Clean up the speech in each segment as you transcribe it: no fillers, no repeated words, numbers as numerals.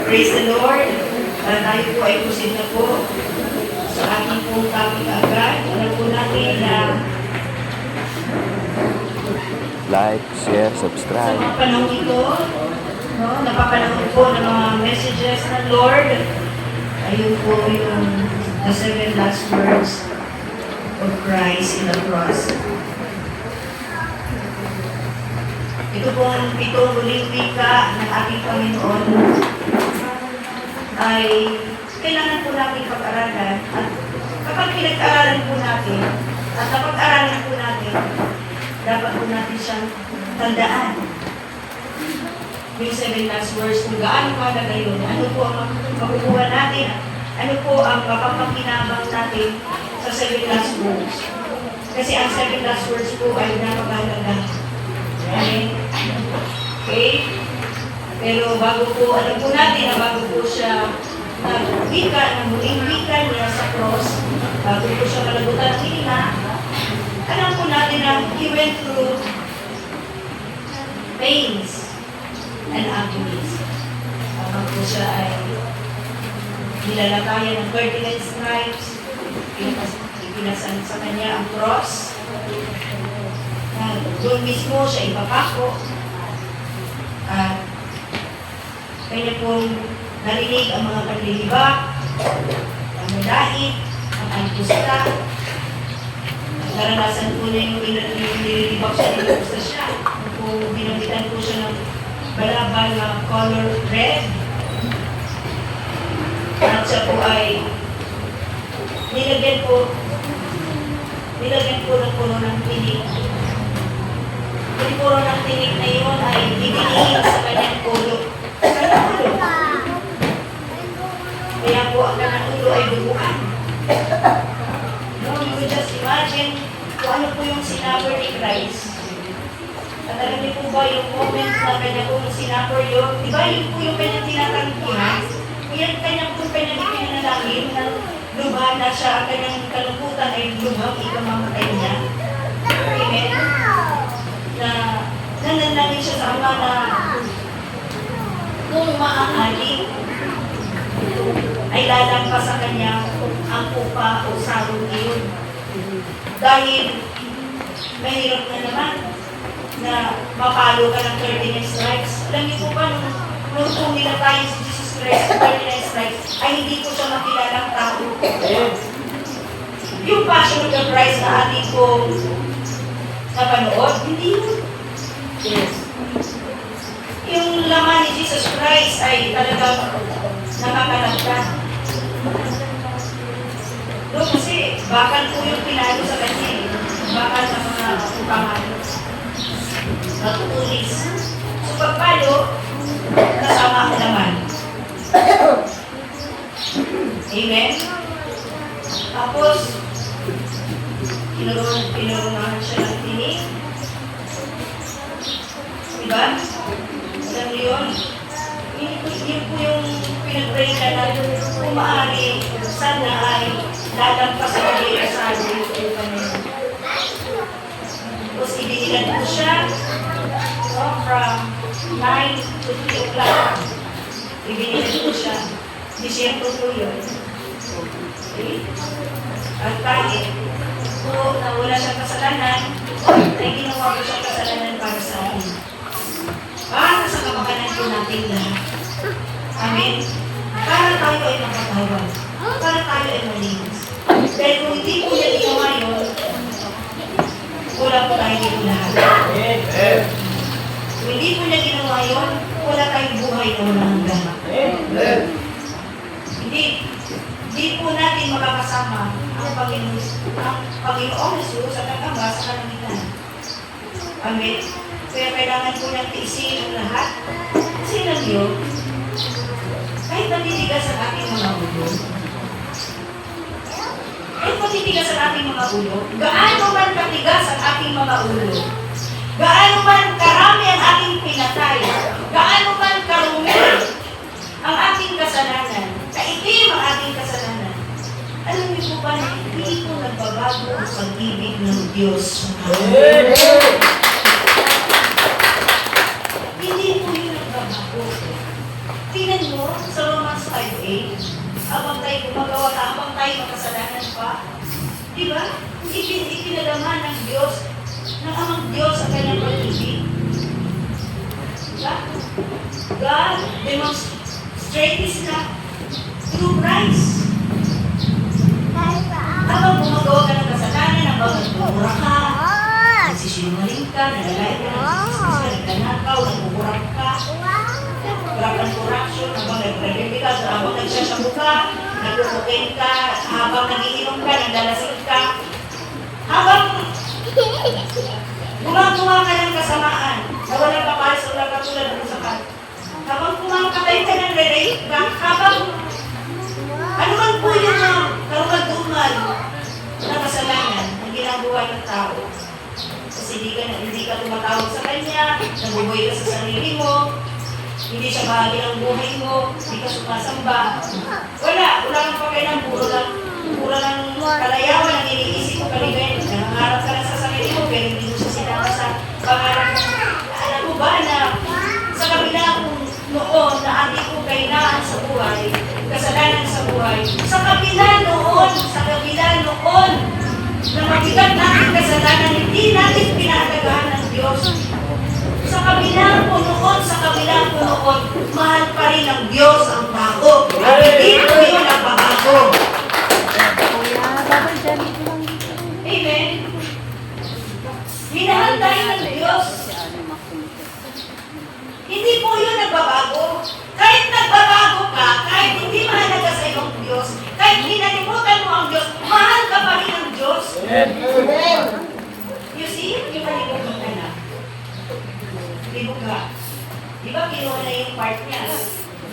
Praise the Lord. Tayo po ay pusin na po sa ating pong topic agad. Alam po natin na like, share, sa subscribe. mga panahon ito, no, napapanahon po ng mga messages ng Lord. Ayun po yung the 7 last words of Christ in the cross. Ito pong pitong huling wika ng ating Panginoon ay kailangan po natin pag-aralan. At kapag pinag-aralan po natin, at napag-aralan po natin, dapat po natin siyang tandaan. Yung 7 last words, kung gaano mahalaga yun, ano po ang makukuha natin, ano po ang mapapakinabang natin sa 7 last words. Kasi ang 7 last words po ay napakahalaga. Okay? Pero bago po, alam po natin na bago po siya nag-wika, nag-muling wika niya sa cross, bago po siya malagutan ng hina, alam po natin na he went through pains and agonies. Habang po siya ay nilalakayan ng 39 stripes, ipinasan sa kanya ang cross. Doon mismo siya ipapako at kanya pong narinig ang mga paglilibak, ang madait, ang alpusta. Naranasan po niya yung nililibak siya, nililibak siya. Kung binamitan po siya ng balabal na color red. At siya po ay nilagyan po ng puno ng tinig. Yung puro ng tinig na yun ay ibinihig sa kanyang ulo. Kaya po ang kanyang ulo ay duguan. No, you would just imagine kung ano po yung sinapper ni Christ. At alam niyo po ba yung moment na kanya po yung sinapper yun? Di ba yun po yung kanyang tinatangkihan? Yung kanyang ipinanalangin na lubha na siya, ang kanyang kalungkutan ay lubhang ikamamatay niya. Amen? Na nananangin siya sa Ama na kung maaari ay lalampas sa kanya ang upa o sarong iyon. Dahil mahirap na naman na mapalo ka ng 39 stripes. Alam niyo po ba, nung nila tayo si Jesus Christ, 39 stripes, ay hindi ko siya makilalang tao. Yung Passion of the Christ na ating ko napanood, hindi yun. Yes. Yung laman ni Jesus Christ ay talagang nakakalagdan. Doon kasi, bakal po yung pinalo sa kanya. Bakal sa mga upangan. Matutulis. So pagpalo, kasama ang laman. Amen? Tapos, pinurunahan siya ng tinig. Diba? Alam niyo yun? Yun po yung pinag-pray ka na kung maaari, sana ay lalampas sa kanya sa atin. Tapos ibinilan po siya from 9 to 3 o'clock. Ibinilan po siya. Disyempo po yun. Okay? At kahit po na wala siyang kasalanan, ay ginawa ko siyang kasalanan para sa akin. Para sa kapakanan po natin lahat. Amen? Para tayo ay makatawag. Para tayo ay malinis. Dahil kung hindi po niya ginawa yun, wala po tayo dito lahat. Kung hindi po niya ginawa yun, wala tayong buhay na walang hanggan. Hindi po natin makakasama ang Panginoong Jesus at ang Ama sa kalangitan. Amen? Kaya kailangan po niyang tiisin ang lahat. Kasi lang yun, kahit matitigas ang ating mga ulo, gaano man katigas ang ating mga ulo, gaano man karami ang ating pinatay, gaano man karumi ang ating kasalanan, kaitim ang ating kasalanan, alam niyo po ba na hindi po nagbabago ang pag-ibig ng Diyos? Hindi po yun nagbabago. tingnan mo sa Romans 5:8, habang tayo gumagawa ka, habang tayo makasalanan pa, di ba? Ipinadama ng Diyos, ng Amang Diyos ang kanyang pag-ibig. Diba? God demonstrates His love through Christ. Habang gumagawa ka ng kasalanan, habang nagmumura ka, nagsisinungaling ka, nalalait ka, nagnanakaw, nagmumurak ka, corruption, habang nagre-rebi ka, habang nagsasabu ka, nagpupukin ka, habang nagiinom ka, naglalasing ka, habang gumagawa ka ng kasamaan, na walang kapalis o walang katulad ng sakat, habang kumakatay ka ng re-rape ka, habang ano man po yung karugaduman na kasalanan ang ginagawa ng tao. Kasi hindi ka tumatawag sa kanya, nabubuhay ka sa sarili mo, hindi siya bahagi ng buhay mo, hindi ka sumasamba. Wala kang pakialam, puro lang kalayawan ang iniisip mo kaligay. Nangangarap ka lang sa sarili mo, pero hindi mo siya sinama sa pangarap mo. Alam mo ba na sa kabila kung noon na ating kong kainaan sa buhay, kasalanan sa buhay, sa kabila noon na mabigat natin kasalanan, hindi natin pinatagahan ng Diyos. Sa kabila po noon, mahal pa rin ng Diyos ang tao. At hindi po yun nagbabago. Amen? Minahal tayo ng Diyos. Hindi po yun nagbabago. Kahit nagbabago ka, kahit hindi mahalaga sa iyong Diyos, kahit hinalimutan mo ang Diyos, mahal ka pa rin ng Diyos. You see, yung malibog ng anak. Libog ka. Di ba kinuha na yung part niya?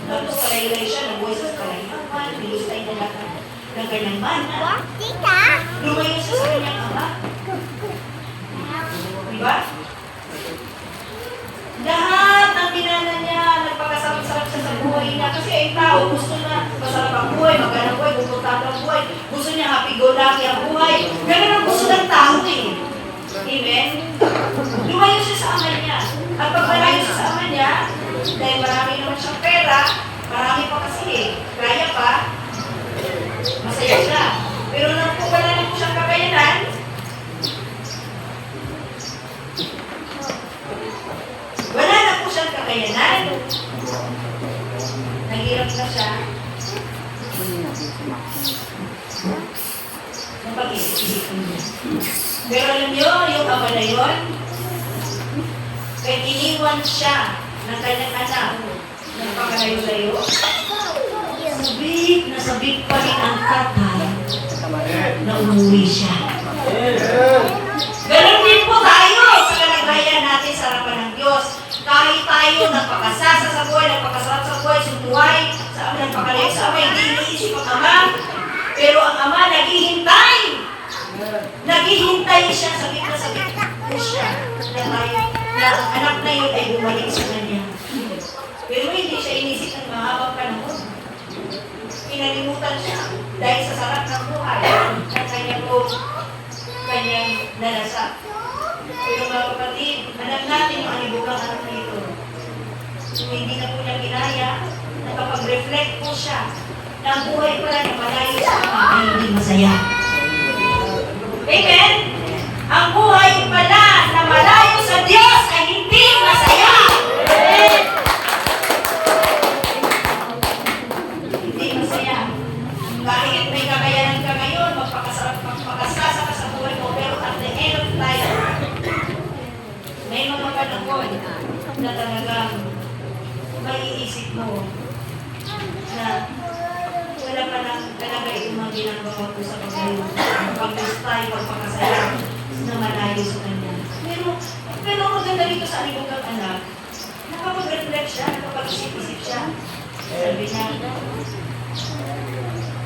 Tapos kalaylay siya, nabuhay sa kalaylaman, nilustay na lahat ng kanyang mana. Lumayo siya sa kanyang ama. Di ba? Lahat ng binana niya, nagpakasarap-sarap siya sa buhay niya. Kasi ay tao, gusto na masarap ang buhay, magandang buhay, bumutang ang buhay. Gusto niya happy-go-lucky ang buhay. Ganun ang gusto ng tao eh. Amen? Lumayo siya sa ama niya. At pag malayo siya sa ama niya, dahil marami naman siyang pera, marami pa kasi eh, kaya pa, masaya siya. Pero nang po wala na po siyang kakayanan, naghirap na siya, napag-isip niya. Pero alam niyo, yung ama na yun, kahit iniwan siya ng kanyang anak, nagpakalayo-layo, sabik pa rin ang tatay na umuwi siya. Ganon din po tayo sa kalagayan natin sa harapan ng Diyos. Kahit tayo nagpakasasa sa buhay, nagpakasarap sa buhay, sunduhay, sa nagpakalayo sa ama, hindi iniisip ang ama, pero ang ama naghihintay. Naghihintay siya, sabik na siya, na ang anak na yun ay bumalik sa kanya. Pero hindi siya inisip ng mahabang panahon. Pinalimutan siya dahil sa sarap ng buhay at kanyang narasa. Pero mga kapatid, alam natin yung alibugang anak na ito. Kung hindi na po niya kinaya, nakapag-reflect po siya na ang buhay pala na malayo sa ama ay hindi masaya. Amen? Ang buhay pala na malayo sa Diyos ay hindi masaya. Hindi masaya. Kahit may kakayanan ka ngayon, magpakasasa ka sa buhay mo, pero at the end of life, may mga panahon na talagang maiisip mo na wala pa lang talaga yung mga ginagawa ko sa pag-gustay, pagpakasaya na malayo sa kanya. Pero maganda dito sa alibugang anak, nakapag-reflect siya, nakapag-isip-isip siya. Sabi niya,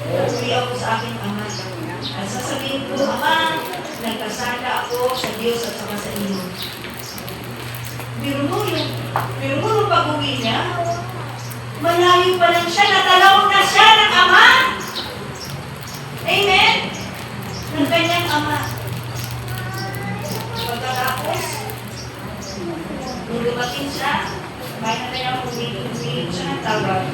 uwi ako sa aking ama. At sasabihin ko, Ama, nagkasala ako sa Diyos at saka sa inyo. Pero nung pag-uwi niya, malayo pa lang siya, natalaw na siya ng ama. Amen? Ng kanyang ama. Pagkatapos, nung dumating siya, Kahit na tayo kung umilit siya ng tawag.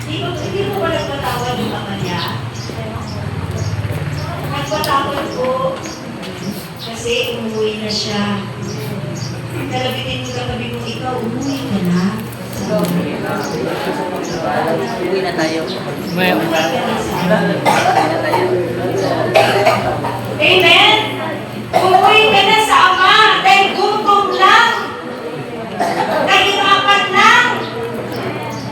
Hindi mo ba nagpatawad yung ama niya? Nagpatawad po. Kasi umuwi na siya. Kalabitin mo katabi mo, ikaw, umuwi ka na. Uwi na tayo. Umuwi ka na tayo. Amen? Umuwi ka na sa ama dahil gutom lang. Kahirapan lang.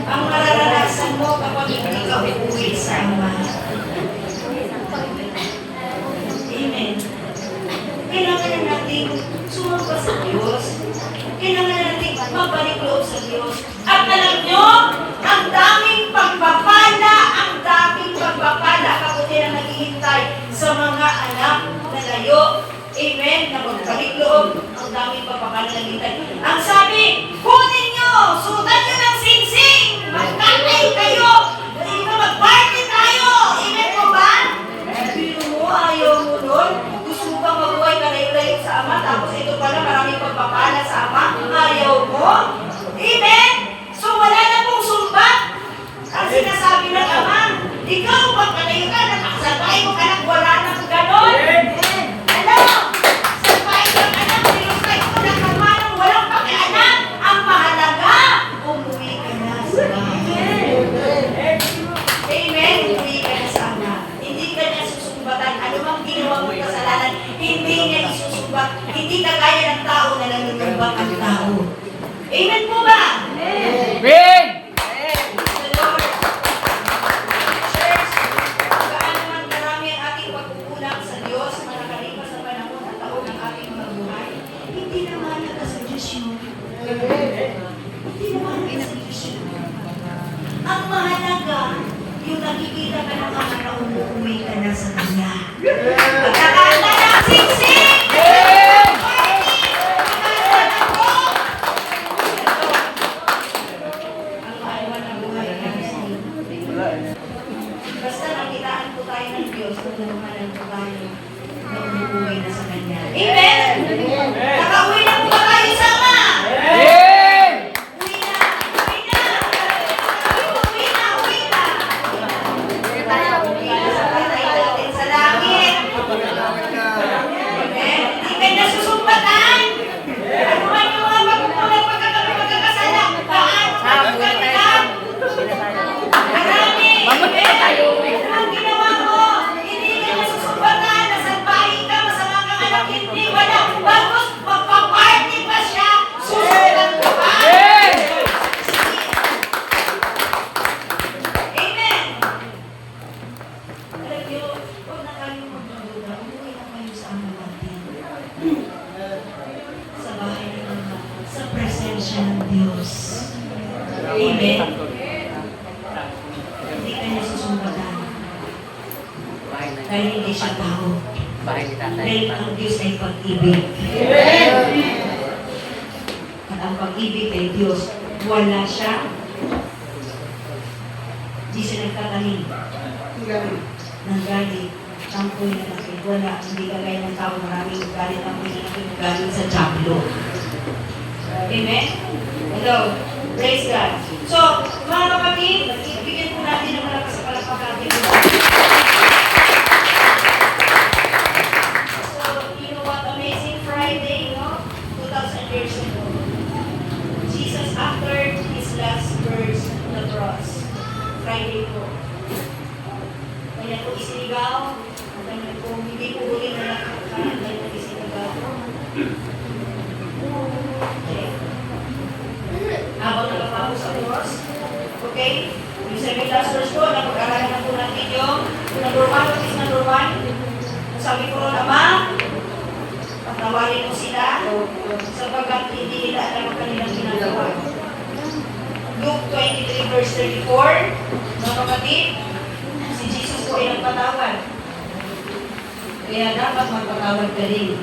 Ang mararanasan mo kapag hindi ka uuwi sa ama. Amen. Kailangan na natin sumamba sa Diyos. Kailangan na natin magbalik loob sa Diyos. At alam nyo, ang daming pagpapala, kabuti na naghihintay sa mga anak na layo. Amen. Na magbalik loob, ang daming pagpapala na naghihintay. Ang sabi, kunin nyo, sudan nyo ng singsing, magkatay kayo, mag-party tayo. Amen po ba? Biro mo, ayaw mo nun. Gusto mo bang mabuhay ka layo-layo sa ama, tapos ito pala maraming pagpapala sa ama, ayaw mo? Amen? So wala na pong sumba. Ang sinasabi ng ama, ikaw magkalayo ka, nakasabay mo ka lang, wala nang ganon. Ano? Sabay kang anak, nilukay mo na kama ng walang pakialam. Ang mahalaga, umuwi ka na sa bahay. Amen? Umuwi ka na sa ama. Hindi ka niya susumbatan. Ano mang ginawa mong kasalanan, hindi niya isusumbat. Hindi ka gaya ng tao na nanunumbat ang tao. Amen po ba? Amen! The Lord. Church, gaano man karami ang ating pagkukulang sa Diyos, manakalipas sa panahon at taon ng ating mga buhay, hindi na mahalaga sa Diyos yun. Hindi na mahalaga sa Diyos yun. Ang mahalaga, yung nakikita ka ng ama na umuwi ka na sa Kanya. Pagkakanta ng singsing! Basta nakitaan po tayo ng Diyos, tulungan po tayo na umuwi na sa Kanya. Amen? Nakauwi na po ba tayo sa Ama? Amen! Uwi na! Uwi na! Uwi na! Uwi na! Uwi na sa patay natin sa langit. Amen? Hindi ka na susumpatan. Ano man yung mga pagkakasala? Paano pagkakasala? Marami! Ang ginawa mo, hindi ka nasusumbatan, nasalbahin ka, masama kang anak, hindi, wala. Bagos, magpaparty pa siya, susundan ka ba? Amen! Alam niyo, huwag na kayo magdududa, umuwi na kayo sa ama natin. Sa bahay ng ama, sa presensya ng Diyos. Amen? Hindi ka niya susumbatan. Dahil hindi siya tao. Bahay ni tatay. Dahil ang Diyos ay pag-ibig. At ang pag-ibig ay Diyos, wala siya. Di siya nagtatanim. Nang galit, tampoy na natin. Wala, hindi kagaya ng tao, maraming galit, tampoy na natin, galit sa Diablo. Amen? Hello. Praise God. So, mga kapatid, bigyan po natin ng malakas sa palakpakan. So, you know what? Amazing Friday, no? 2,000 years ago. Jesus uttered his last words on the cross. Friday po. Kanya po isinigaw. Kanya po, hindi po huli na nakakakaan. Kanya po isinigaw. Okay. Habang nagpapapo sa cross. Okay? Yung 7 last verse po, napag-aralan na po natin yung number 1, what is number 1? Sabi ko, Ama, patawarin mo sila sapagkat hindi nila alam ang kanilang ginagawa. Luke 23 verse 34, mga kapatid, si Jesus po ay nagpatawad. Kaya dapat magpatawad ka rin.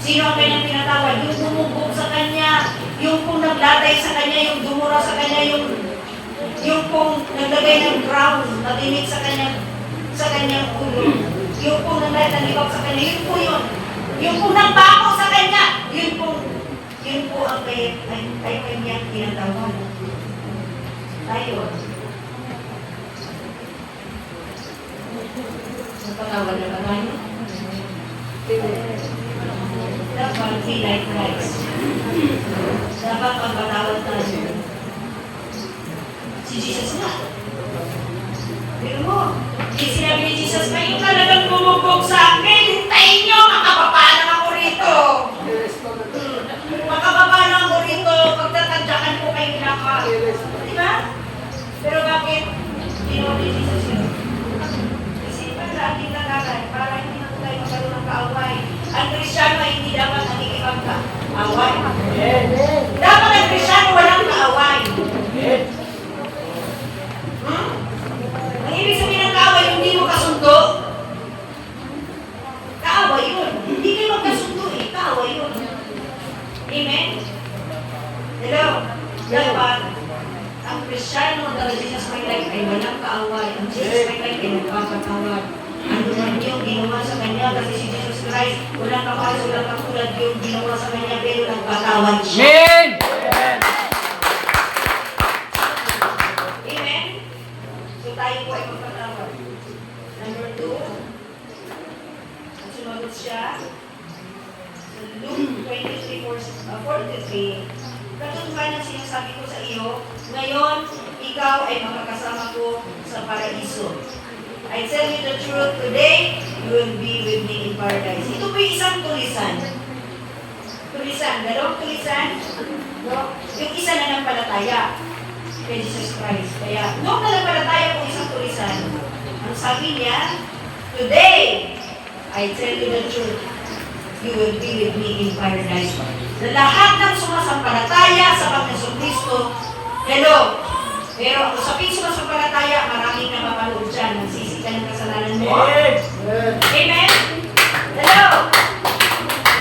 Sino ang kanyang pinatawad? Yung bumubog sa kanya, yung pong naglatay sa kanya, yung dumura sa kanya, yung pong naglagay ng crown, natimik sa kanyang ulo, yung pong naglatay sa kanya, yun po yun. Yung pong nagbako sa kanya, yun pong Yun po ang ay kanyang tinatawag. Tayo. Napatawag na ba tayo? Dapat be like Christ. Dapat magpatawad tayo. Si Jesus na. Pero mo, sinabi ni Jesus, kayo talagang bumubog sa akin. Hintayin nyo, makapapalang ako rito. Makapapalang ako rito. Pagtatadyakan ko kayo naka. Diba? Pero bakit? Ginawa ni Jesus yun. Kasi para ating nagagan, para hindi na tayo magkaroon ng kaaway. Ang Kristyano ay hindi dapat nakikipagkaaway. Dapat ang Kristyano walang kaaway. Ang ibig sabihin ng kaaway, hindi mo kasundo. Kaaway yun. Hindi kayo magkasundo eh. Kaaway yun. Amen? Hello? Dapat, ang Kristyano na Jesus my life ay walang kaaway. Ang Jesus my life ay nagpapatawad. Ano man yung ginawa sa kanya kasi si Jesus Christ, walang kapalas, walang katulad yung ginawa sa kanya pero nagpatawad siya. Amen! Amen? So tayo po ay magpatawad. Number 2, at sumagot siya sa Luke 23:43, katotohanan sinasabi ko sa iyo, ngayon, ikaw ay makakasama ko sa paraiso. I tell you the truth, today, you will be with me in paradise. Ito po yung isang tulisan. Tulisan, dalawang tulisan. No? Yung isa na nampalataya kay Jesus Christ. Kaya, nung nanampalataya po isang tulisan, ang sabi niya, today, I tell you the truth, you will be with me in paradise. Sa lahat ng sumasampalataya sa Panginoon Kristo, hello, pero ang usapin sumasampalataya, maraming napapanood dyan, nagsisi ka ng kasalanan mo. Amen? Hello?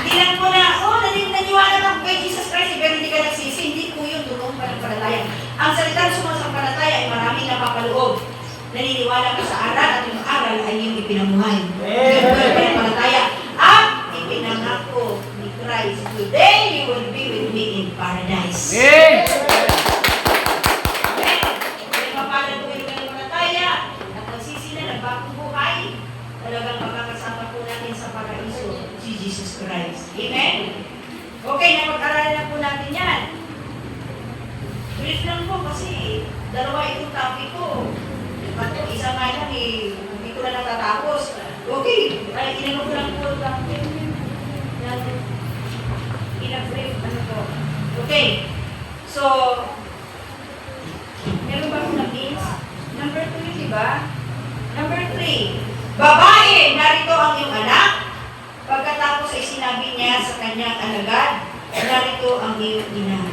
Hindi lang po na, naniwala ka kay Jesus Christ, pero hindi ka nagsisi, hindi po yun, tulong panampalataya. Ang salitang sumasampalataya ay maraming napapaloob. Naniniwala ka sa aral at yung aral ay yung ipinamuhay. Yun po yung panampalataya. At ipinangako ni Christ, today you will be with me in paradise. Amen! Talagang makakasama po natin sa paraiso si Jesus Christ. Amen? Okay, napag-aralan na po natin yan. Brief lang po kasi dalawa itong topic ko. Isa nga lang hindi ko na natatapos. Okay, ay inano ko lang po ang topic. Ina-brief, ano po. Okay, so, meron ba akong na-means? Number 2, diba? Number 3, babae, narito ang iyong anak. Pagkatapos ay sinabi niya sa kanyang alagad, narito ang iyong ina.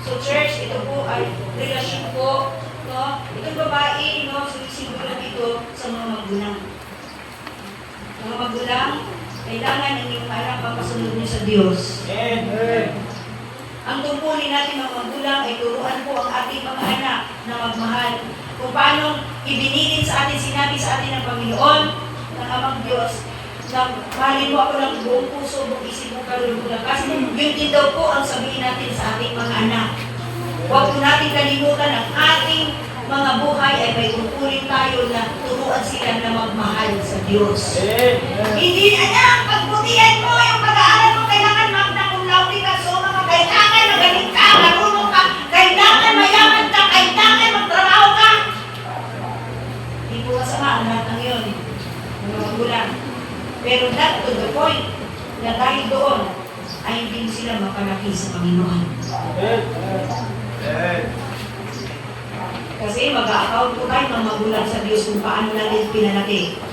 So church, ito po ay relasyon po, no? Itong babae, no, sinusiguro dito sa mga magulang. Mga magulang, kailangan ang iyong anak papasunod niyo sa Diyos. Ang tungkulin natin mga magulang ay turuan po ang ating mga anak na magmahal. Kung paano ibinigin sa atin, sinabi sa atin ng Panginoon, ng Amang Diyos, na mahalin mo ako ng buong puso, buong isip mo, kaluluwa mo lakas. Yun din daw po ang sabihin natin sa ating mga anak. Huwag po natin kalimutan ang ating mga buhay ay may tungkulin tayo na turuan sila na magmahal sa Diyos. Hindi, anak, pagbutihan mo yung pag-aaral mo, kailangan magna cum laude ka, so mga kailangan magaling ka, marunong ka, kailangan mayaman ka, kailangan magtrabaho ka. Hindi po masama ang lahat ng yun, mga magulang. Pero not to the point na dahil doon ay hindi sila mapalaki sa Panginoon. Kasi mag-a-account po tayo ng magulang sa Diyos kung paano natin pinalaki.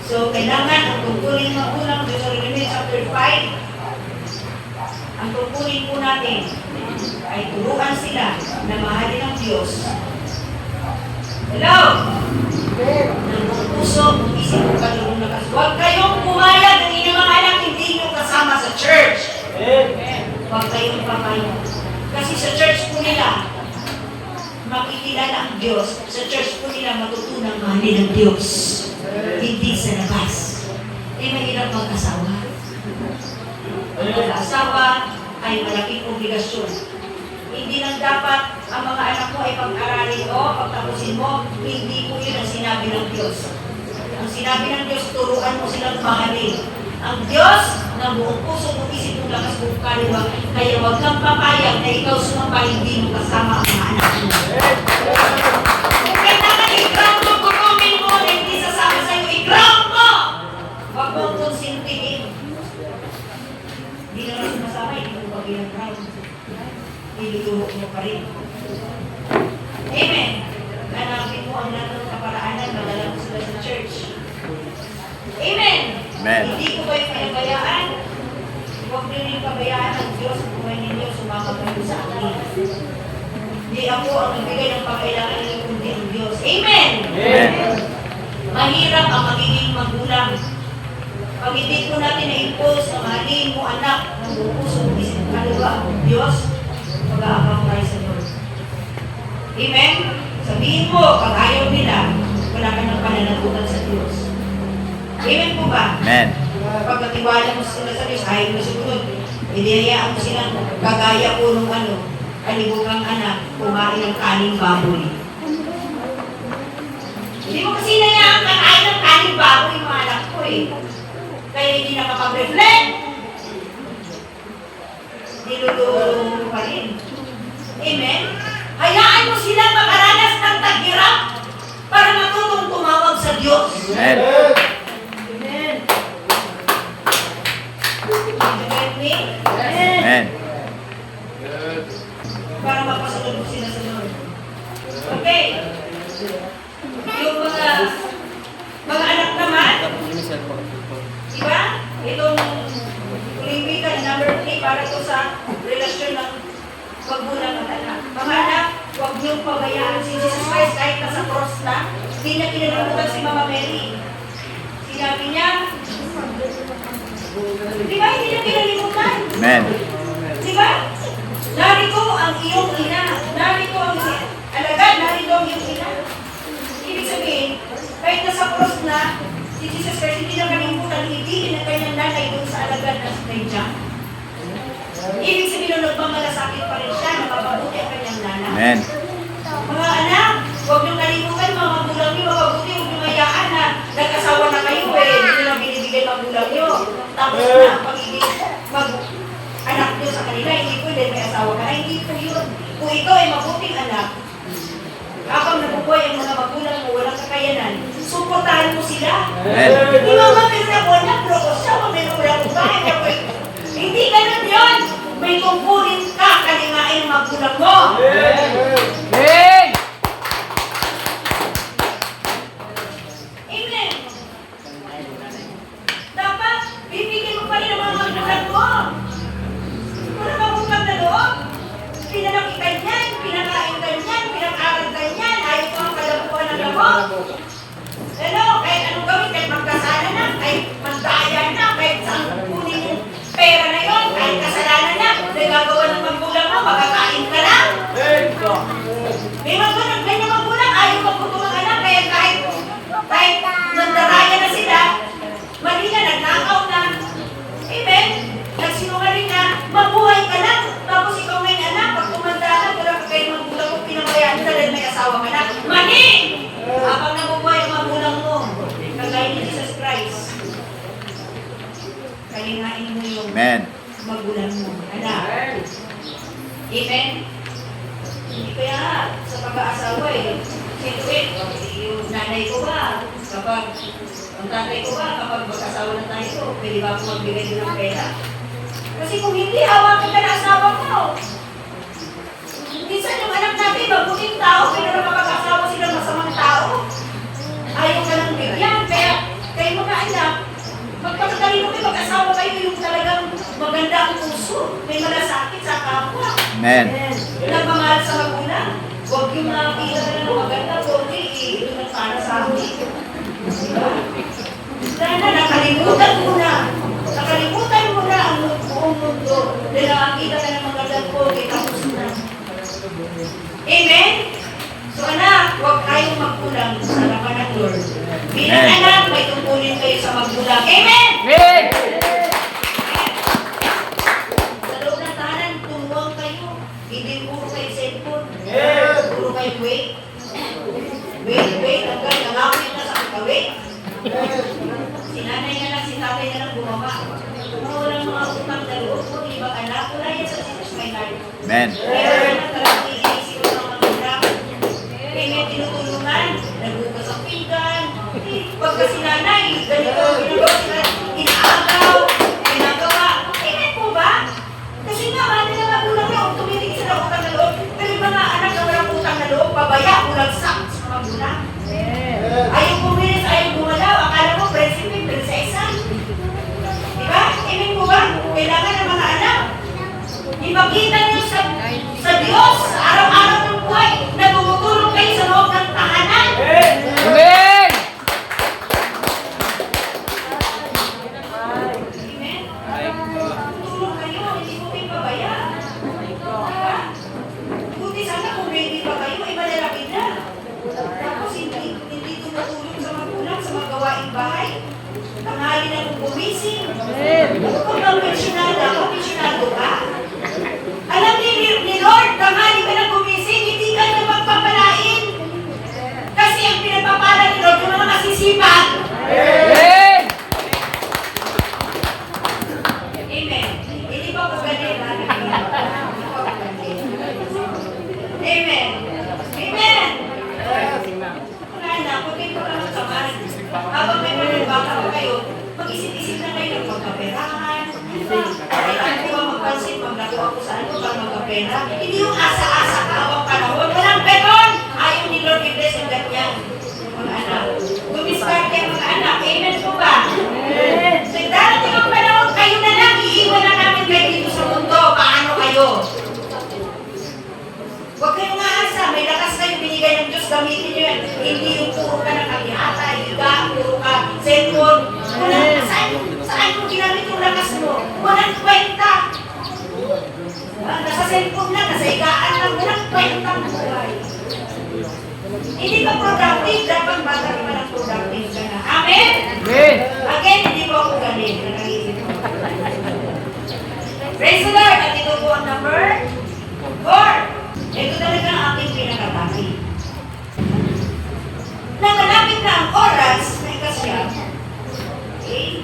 So, kailangan ang tungkulin ng magulang, Deuteronomy chapter 5, ang tungkulin po natin ay turuan sila na mahalin ng Diyos. Hello? Ng buong puso, kung isip mo kalulong na kasi. Huwag kayong pumayag ng inyong mga anak, hindi nyo kasama sa church. Huwag kayong papayag. Kasi sa church po nila, makikilala ang Diyos. Sa church po nila matutunang mahalin ng Diyos. Hindi sa labas. Eh, mahirap mag-asawa. Mag-asawa ay malaking obligasyon. Hindi lang dapat ang mga anak mo ay pag-aralin mo, pagtapusin mo, hindi po yun ang sinabi ng Diyos. Ang sinabi ng Diyos, turuan mo silang mahalin. Ang Diyos na buong puso mo isip mo lakas buong kaliwa, kaya huwag kang papayag na ikaw sumamba, hindi mo kasama ang mga anak mo. Kung kailangan i-ground mo, kukumin mo na hindi sasama sa'yo, i-ground mo! Huwag mong konsintihin. Hindi naman sumasama, hindi mo ba ginag-ground? Ilulunok mo pa rin. Amen. Hanapin mo ang lahat ng kaparaanan, madala mo sila sa church. Amen. Amen. Hindi ko kayo pinabayaan. Huwag niyo rin pabayaan ng Diyos kung buhay ninyo, sumama kayo sa akin. Hindi ako ang nagbigay ng pangailangan ninyo, kundi ang Diyos. Amen. Amen. Mahirap ang magiging magulang. Pag hindi po natin na-impose na mahalin mo anak ng buong puso, isip kaliwa, Diyos, mag-aabang tayo sa Lord. Amen? Sabihin mo, pag ayaw nila, wala ka ng pananagutan sa Diyos. Amen po ba? Amen. Pag natiwala mo sila sa Diyos, ayaw mo sumunod, idihayaan mo silang kagaya po nung kalibugang anak, kumain ng kaning baboy. Hindi mo kasi nayaan kakain ng kaning baboy, mga anak ko eh. Kaya hindi nakapag-reflect. Nilululong mo pa rin. Amen? Hayaan mo silang makaranas ng taghirap para matutong tumawag sa Diyos. Amen. Amen. Amen. Amen. Amen. Para mapasunod mo sila sa Lord. Okay. Yung mga anak naman, diba? Itong huling wika na number 3 para to sa relasyon ng magulang at anak. Mga anak, huwag niyong pabayaan si Jesus Christ kahit nasa cross na. Hindi niya kinalimutan si Mama Mary. Sinabi niya, di ba hindi niya kinalimutan? Amen. Di ba? Narito ang iyong ina. Narito ang alagad. Narito ang iyong ina. Ibig sabihin, kahit nasa cross na, si Jesus Christ hindi niya kalimutan ibigin ang kanyang nanay doon sa alagad na si John. Ibig sabihin, nung nagmamalasakit pa rin siya, napapabuti ang kanyang nanay. Amen. Mga anak, huwag niyong kalimutan, mga magulang niyo, mapabuti, huwag niyong hayaan na nag-asawa na kayo eh, hindi niyo lang binibigay magulang niyo. Tapos na ang pagiging anak niyo sa kanila, hindi po dahil may asawa ka na, hindi po yun. Kung ikaw ay mabuting anak, habang nabubuhay ang mga magulang mo, walang kakayanan, suportahan mo sila. Amen. Hindi mga meron ako na, pero siya, meron ko lang bahay. Hindi ganun yun. May tungkulin ka, kalingain ang magulang mo. Amen! Amen. Dapat, bibigyan mo pa rin ang mga magulang mo. Wala kang utang na loob. Pinanakitan yan, pinakain ka yan, pinakaral ka yan, ayaw ko ang kalabuan ng lamok. Ano, kahit anong gawin, kahit magkasala na, kahit magdaya na, kahit saan kunin yung pera na yun, kahit kasalanan na, nagagawa ng magulang mo, makakain ka na. May magulang, ganyan magulang, ayaw magputo ng anak, kaya kahit nandaraya na sila, mali na, nagnakaw na. Amen? Nagsinungaling na, mabuhay ka lang. Tapos ikaw may anak, pag tumanda na, wala ka kayo magulang mo, pinabayaan ka dahil may asawa ka na. Mali! Habang nabubuhay ang magulang mo, kagaya ni Jesus Christ, kalingain mo yung Amen. magulang mo. Anak. Amen? Hindi kaya sa pag-aasawa eh. Siyempre, yung nanay ko ba, ang tatay ko ba, kapag mag-asawa na tayo, pwede ba ako magbigay din ng pera? Kasi kung hindi, hawakan ka na asawa mo. Minsan yung anak natin, mabuting tao, pero nakapag-asawa sila masamang tao. Ayaw ka ng bigyan, kaya kayo mga anak, magpakatalino kayo, mag-asawa kayo yung talagang maganda ang puso. May malasakit sa kapwa. Amen. Nagmamahal sa magulang. Huwag yung nakita ka na ng maganda, kundi ito ng para sa amin. Diba? Sana nakalimutan mo na. Nakalimutan mo na ang buong mundo. Dahil nakakita ka ng magandang kundi, tapos na. Amen? So anak, huwag kayong magkulang sa harapan ng Lord. Bilang Amen. anak, may tungkulin kayo sa magulang. Amen! Amen! Sa loob ng tahanan wait. Wait, hanggang nangawit na sa wait. Si nanay na lang, si tatay na lang bumaba. Mga walang mga utang na loob, kung ibang anak, wala yan sa Jesus my heart. Amen. Meron na talagang iisip ng mga anak. Kaya may tinutulungan, nagugas ang pinggan. Pagka si nanay, ganito, ginagawa sila, ginagawa. Tingnan po ba? Kasi nga, ano na magulang na, tumitig sila utang na loob. Pero yung mga anak na walang utang na loob, pabaya, ulang sak sa mga magulang. Ayaw bumilis, ayaw bumalaw. Akala mo, prinsipe, prinsesa. Diba? Tingnan po ba? Kailangan ng mga anak. Ipakita niyo sa Diyos, sa araw-araw ng buhay, na tumutulong kayo sa loob ng tahanan. Amen! Amen? Tumutulong kayo, hindi po kayo pabaya. Diba? Buti sana kung ready pa kayo, ay malalaki na. Tapos hindi tumutulong sa magulang, sa mga gawaing bahay. Tanghali na kung gumising. Kung pensyonado ka, alam ni Lord, tanghali ka na gumising, hindi ka na magpapalain. Kasi ang pinagpapala ni Lord, yung mga masisipag. Amen! Amen. Hindi pa po ganun. Amen. Amen. Wala na, kung may pagkakasaman, habang may manibaka pa kayo, mag-isip-isip na kayo ng magkaperahan. Kailangan ko ba magpansin, pag nakuha ko sa ano, pag magkapera? Hindi yung asa-asa ka habang panahon. Walang beton! Ayaw ni Lord i-bless yung ganyan. Mga anak. Gumiskarte ang mga anak. Amen po ba? So, darating ang panahon, kayo na lang, iiwan na namin kayo dito sa mundo. Paano kayo? Huwag kayong aasa, may lakas kayo binigay ng Diyos, gamitin nyo yan. Hindi yung puro ka ng kagihata, higa, puro ka, cellphone. Saan mo ginamit yung lakas mo? Walang kwenta. Nasa cellphone na, nasa higaan lang, walang kwenta ang buhay. Hindi ka productive, dapat bata ka ng productive ka na. Amen? Amen! Again, hindi po ako galing. Nanangisip ko. Praise the Lord! At ito po ang number 4. Ito talaga ang aking pinakataki. Nang malapit na ang oras na ikasya, okay,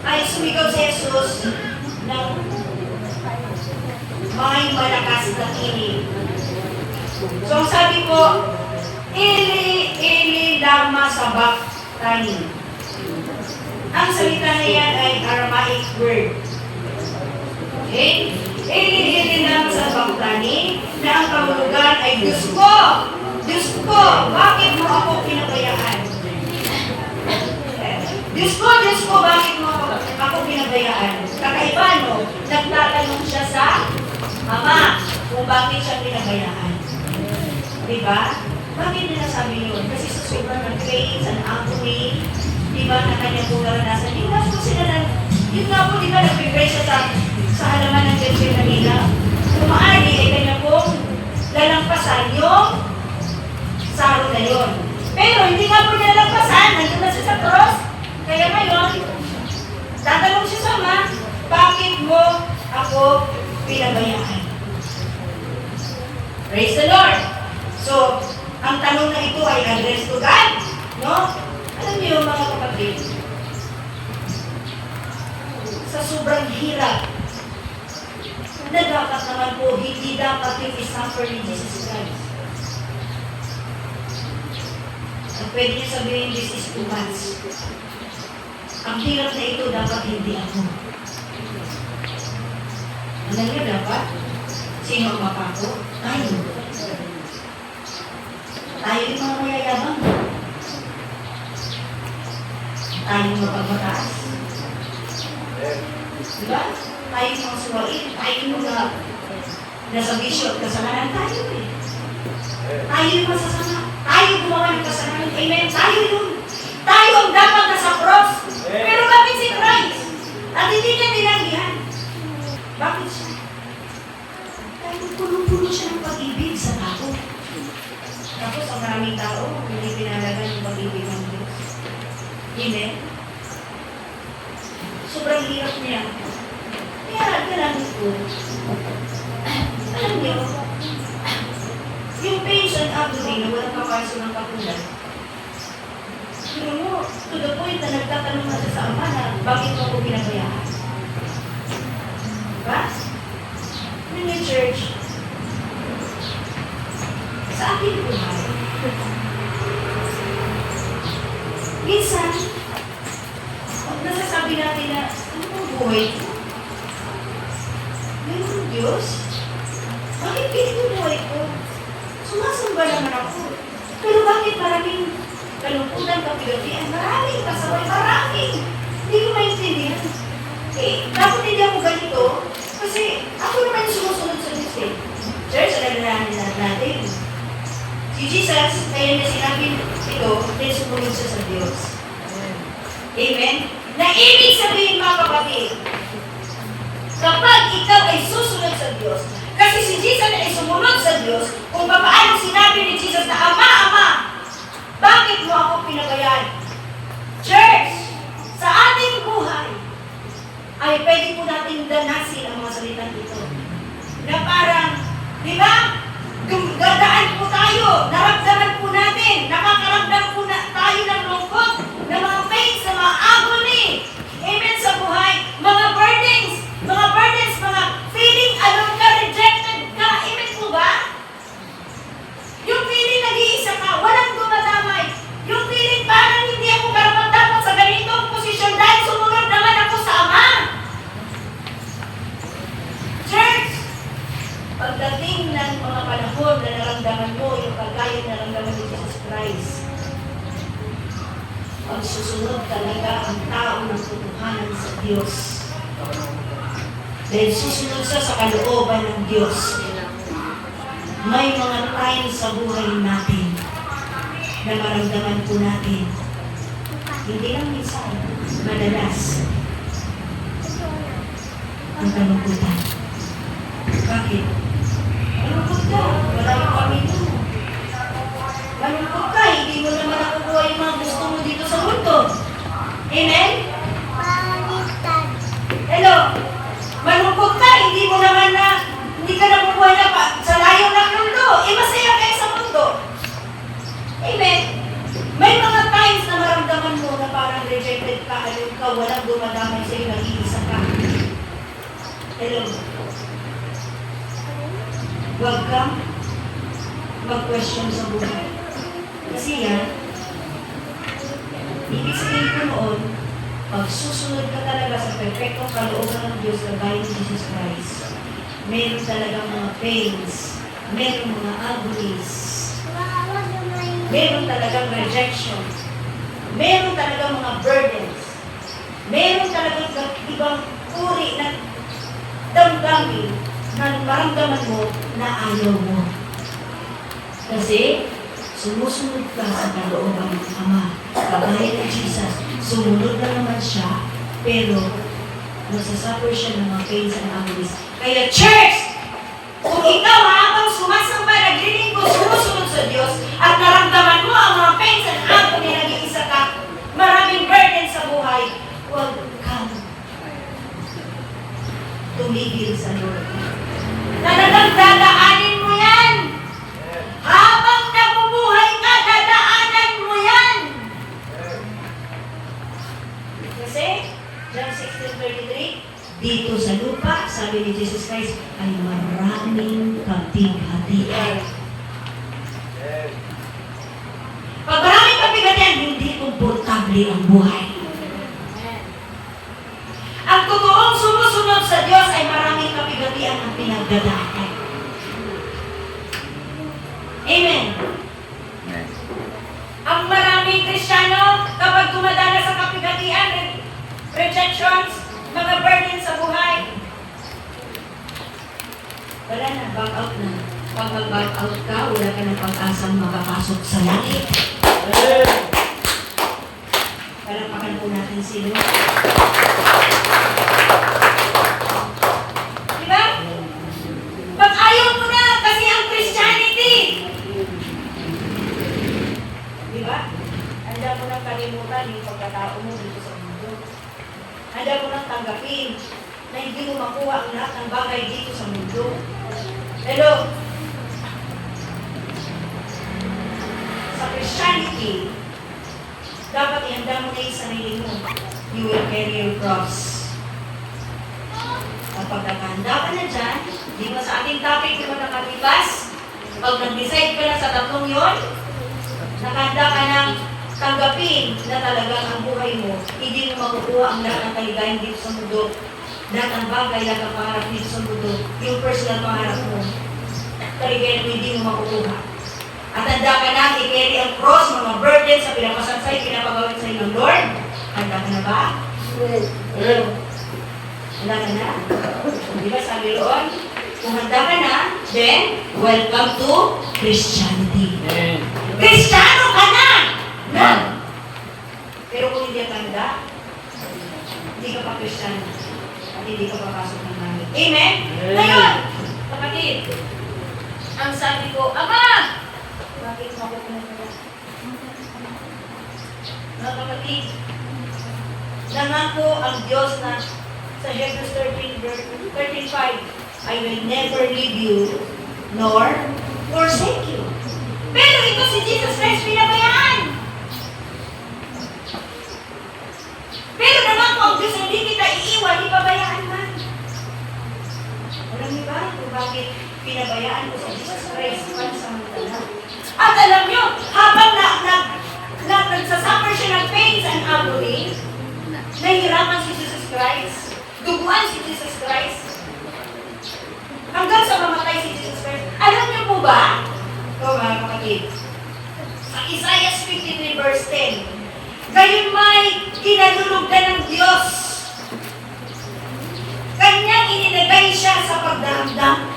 ay sumigaw si Jesus ng may malakas na tinig. So ang sabi ko, Eli, Eli, lama sabachthani. Ang salita na yan ay Aramaic word. Okay? Eli, lama sabachthani, na ang kahulugan ay Diyos ko! Diyos ko! Bakit mo ako pinabayaan? Diyos ko, bakit mo ako pinabayaan? Kakaiba, no? Nagtatanong siya sa Ama kung bakit siya pinabayaan. Diba? Bakit nila sabi yun? Kasi sa sobrang ng grades and agony, diba, na kanyang po naranasan. Yung nga po sila na, yun nga po, diba, nag-prepare siya sa halaman ng Diyos kanila. Kumaari, ay kanya pong lalampasan yung saro na yun. Pero hindi nga po niya lalampasan, nandun na siya sa cross. Kaya ngayon, tatanong siya sa Ama, bakit mo ako pinabayaan? Praise the Lord! So, ang tanong na ito ay address to God. No? Alam niyo mga kapatid, sa sobrang hirap, na dapat naman po, hindi dapat yung isuffer ni Jesus Christ. Ang pwede niya sabihin, this is too much. Ang hirap na ito, dapat hindi ako. Alam niyo dapat? Sino ang mapako? Tayo. Tayo yung mga mayayabang. Tayo yung mapagmataas. Diba? Tayo yung mga suwain. Tayo yung mga nasa bisyo at kasalanan. Tayo eh. Tayo yung masasama. Tayo gumawa ng kasalanan. Amen. Tayo yun. Tayo ang dapat nasa cross. Pero bakit si Christ? At hindi niya tinanggihan. Bakit siya? Dahil puno-puno siya ng pag-ibig sa tao. Tapos ang maraming tao, hindi pinalagan yung pag-ibig ng Diyos. Amen? Sobrang hirap niya. Kaya kailangan ko, niyo, yung pains and agony na walang kapaso ng katulad, pero mo, to the point na nagtatanong na siya sa ama na, bakit mo ako pinabayaan? Diba? Yun yung church. Sa akin po ba? Minsan, pag nasasabi natin na, ano ang buhay ko? Mayroong Diyos? Bakit ganito buhay ko? Sumasamba naman ako. Pero bakit maraming kalungkutan, kapigapian, maraming kasaway, maraming? Hindi ko maintindihan. Eh, dapat hindi ako ganito. Kasi ako naman yung sumusunod sa Diyos eh. Church, alalahanin natin. Si Jesus, kaya niya sinabi ito, din sumunod siya sa Diyos. Amen? Na ibig sabihin mga kapatid, kapag ikaw ay susunod sa Diyos, kasi si Jesus ay sumunod sa Diyos, kung paano sinabi ni Jesus na, Ama, Ama, bakit mo ako pinabayaan? Church, sa ating buhay, ay pwede po natin danasin ang mga salitang ito. Na parang, di ba? Dadaan po tayo, naramdaman po natin, nakakaramdam po na tayo ng lungkot, ng mga pains, ng mga agony. Amen sa buhay. Mga burdens, mga feeling alone ka, rejected ka. Amen po ba? Yung feeling nag-iisa ka, walang dumadamay. Yung feeling parang hindi ako karapat-dapat sa ganitong posisyon dahil sumunod naman ako sa Ama. Church, pagdating ng mga panahon na naramdaman mo yung kagaya na naramdaman ni Jesus Christ, pagsusunod talaga ang tao ng tutuhanan sa Diyos. Dahil susunod siya sa kalooban ng Diyos. May mga times sa buhay natin na maramdaman po natin. Hindi lang minsan, madalas. Ang kalungkutan. Bakit? Malungkot ka. Wala yung pamilya mo. Malungkot ka. Hindi mo naman nakukuha yung mga gusto mo dito sa mundo. Amen? Hello? Malungkot ka. Hindi mo naman na, hindi ka nakukuha na pa sa layo ng mundo. Masaya kayo sa mundo. Amen? May mga times na maramdaman mo na parang rejected ka, alun ka, walang dumadamay sa'yo, nag-iisa ka. Hello? Huwag kang mag-question sa buhay. Kasi yan, ibig sabihin ko noon, pag susunod ka talaga sa perfectong kalooban ng Diyos na gaya ni Jesus Christ, meron talagang mga pains, meron mga agonies, meron talagang rejection, meron talagang mga burdens, meron talagang ibang uri na damdamin na maramdaman mo na ayaw mo. Kasi, sumusunod ka sa kalooban ng Ama. Kagaya ni Jesus, sumunod na naman siya, pero nagsasuffer siya ng mga pains and agonies. Kaya, church! Kung ikaw habang sumasamba, naglilingkod, sumusunod sa Diyos, at naramdaman mo ang mga pains and agony, nag-iisa ka, maraming burden sa buhay, huwag kang tumigil sa Lord. Talagang dadaanin mo yan. Habang nabubuhay ka, dadaanan mo yan. Kasi, John 16:33, dito sa lupa, sabi ni Jesus Christ, ay maraming kapighatian. Pag maraming kapighatian, hindi komportable ang buhay. Ang totoong sumusunod sa Diyos ay maraming kapighatian ang pinagdadaanan. Amen. Amen. Ang maraming Kristiyano, kapag dumadana sa kapighatian, rejections, mga burden sa buhay, wala na, back out na. Pag mag-back out ka, wala ka ng pag-asang makapasok sa langit. Palapakan po natin sila. Diba? Pag ayaw mo na, kasi ang Christianity. Diba? Handa mo nang kalimutan yung pagkatao mo dito sa mundo. Handa mo nang tanggapin na hindi mo makuha ang lahat ng bagay dito sa mundo. Hello? sarili mo. You will carry your cross. Kapag nakahanda ka na dyan, di ba sa ating topic na nakalipas, pag nag-decide ka na sa tatlong yon, nakahanda ka ng tanggapin na talagang ang buhay mo, hindi mo makukuha ang lahat ng kaligayan dito sa mundo. Lahat ng bagay, lahat ng pangarap dito sa mundo, yung personal pangarap mo, kaligayan mo hindi mo makukuha. At handa ka na i-carry ang cross, mga burdens sa pinapasan sa'yo, pinapagawin sa'yo ng Lord. Handa ka na ba? Handa ka na? Di ba sabi roon? Kung handa ka na, then, welcome to Christianity. Kristiyano ka na! Na! Pero kung hindi ka handa, hindi ka pa Kristiyano. At hindi ka papasok ng langit. Amen? Ngayon, kapatid, ang sabi ko, Ama! Bakit mo ako pinagkala? Mga kapatid, nangako ang Diyos na sa Hebrews 13:5, I will never leave you nor forsake you. Pero ito si Jesus Christ pinabayaan. Pero nangako ang Diyos hindi kita iiwan, ipabayaan man. Alam niyo ba kung bakit pinabayaan ko sa Jesus Christ pansamantala? At alam niyo, habang nagsasuffer siya ng pains and agony, nahihirapan si Jesus Christ, duguan si Jesus Christ, hanggang sa mamatay si Jesus Christ. Alam niyo po ba, ito mga kapatid, sa Isaiah 53 verse 10, gayon may kinalulugdan ng Diyos. Kanyang inilagay siya sa pagdaramdam.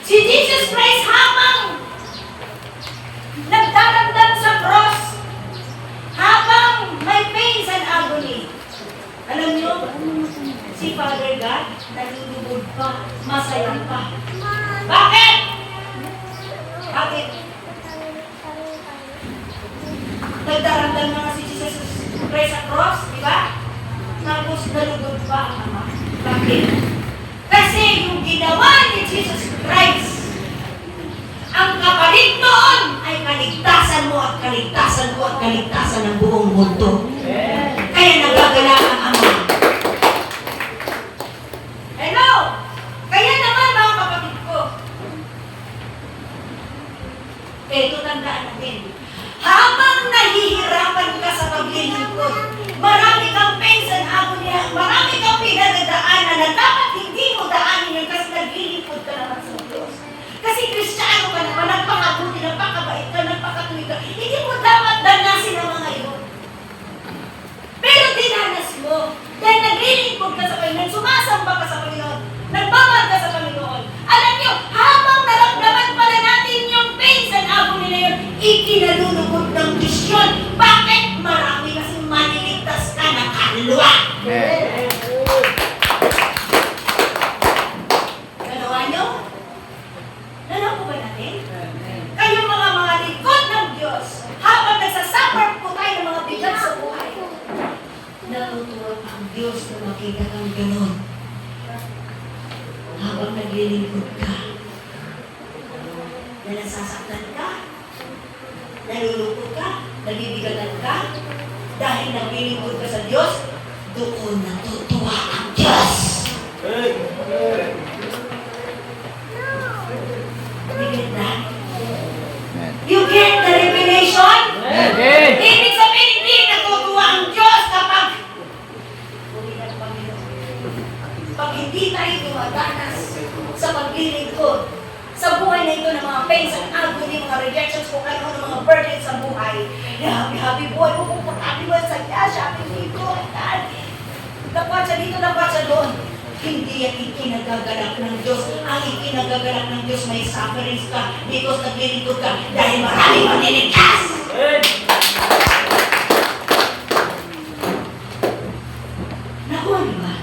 Si Jesus Christ habang nagdaramdam sa cross, habang may pains and agony, alam niyo, si Father God, nalulubog pa, masaya pa. Bakit? Bakit? Nagdaramdam na si Jesus Christ sa cross, di ba? Tapos nalugod pa ang Ama. Bakit? Kasi yung ginawa ni Jesus Christ, ang kapalit noon ay kaligtasan mo at kaligtasan ko at kaligtasan ng buong mundo. Kaya nagagalak ang Ama. Hello? Kaya naman mga kapatid ko, eto tandaan natin, habang nahihirapan ka sa paglilingkod, marami kang pains and agony, marami kang pinagdaanan na dapat hindi mo daanin yun kasi naglilingkod ka naman sa Diyos. Kasi Kristiyano ka naman, nagpakabuti, nagpakabait ka, nagpakatuloy ka. Hindi mo dapat danasin ang mga yun. Pero dinanas mo, dahil naglilingkod ka sa Panginoon, sumasamba ka sa Panginoon, nagbabad ka sa Panginoon. Alam niyo, habang naramdaman pala natin yung pains and agony na yun, ikinalulugod ng Diyos yun. Bakit? Marami kasing maniligtas ka na kaluluwa. Nanawa niyo? Nanawa po ba natin? Kayong mga lingkod ng Diyos, habang nagsasuffer po tayo ng mga bigat sa buhay, natutuwa pa ang Diyos na makita kang gano'n. Habang naglilingkod ka, na nasasaktan ka, nalulungkot ka, nabibigatan ka, dahil naglilingkod ka sa Diyos, doon natutuwa ang Diyos. You get that? You get the revelation? Ibig sabihin, hindi natutuwa ang Diyos kapag pag hindi tayo dumadanas sa paglilingkod, sa buhay na ito ng mga pains and agony, mga rejections kung ano ng mga burdens sa buhay. Happy buhay mo, happy buhay sa siya, happy dito, dapat siya dito, dapat siya doon. Hindi yan ikinagagalak ng Diyos. Ang ikinagagalak ng Diyos, may sufferings ka because naglilingkod ka dahil marami maniligtas. Nakuha niyo ba?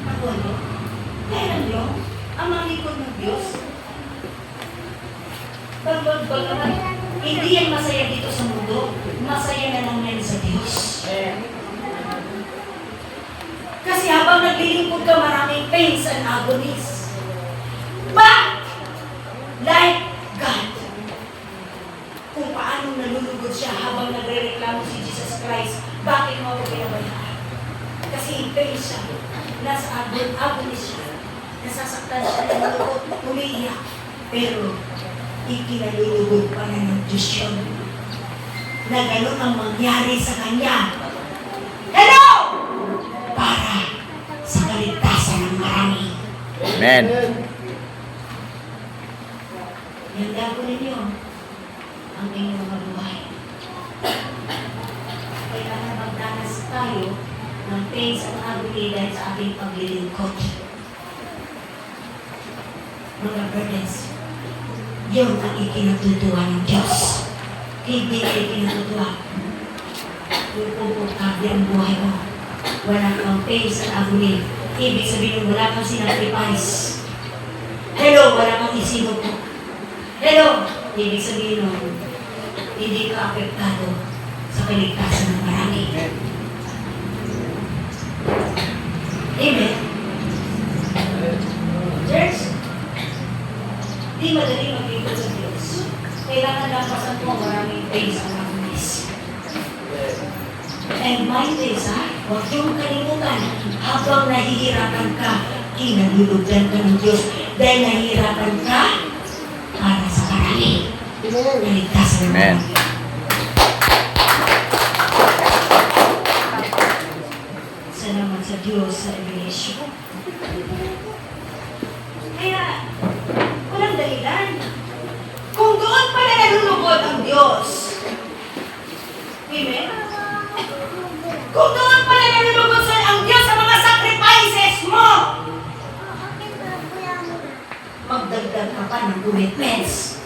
Nakuha niyo? Kailan niyo? Ang mga lingkod ng Diyos. Bagaman, hindi yan masaya dito sa mundo. Masaya na lang yan sa Diyos. Kasi habang naglilingkod ka, maraming pains and agonies. But, like God, kung paano nalulugod siya habang nagre Christ, bakit mo ako pinabayaan? Kasi pain siya. Nasa agony siya. Nasasaktan siya ng loob, umiiyak. Pero, ikinalulugod pa na ng Diyos yun. Na gano'n ang mangyari sa kanya. Hello! Para sa kaligtasan ng marami. Amen. Yan gagawin ninyo ang inyong mga buhay. Kailangan magdanas tayo ng pains at agony dahil sa ating paglilingkod. Mga burdens, yun ang ikinatutuwa ng Diyos. Hindi ikinatutuwa. Yung komportable ang buhay mo. Wala kang pains at agony. Ibig sabihin wala kang sinacrifice. Hello, wala kang isinod mo. Hello, ibig sabihin nun, hindi ka apektado sa kaligtasan ng marami. Amen. Church, di madali maglingkod sa Diyos. Kailangan lampasan mo maraming days ang agonies. And my days, huwag yung kalimutan, habang nahihirapan ka, kinalulugdan ka ng Diyos dahil nahihirapan ka para sa karami. Naligtasan mo. Amen. Salamat sa Diyos sa revelation. Kaya, walang dahilan. Kung doon pala nalulugod ang Diyos, amen? Kung doon pala nalulugod ang Diyos sa mga sacrifices mo, magdagdag ka pa ng commitments.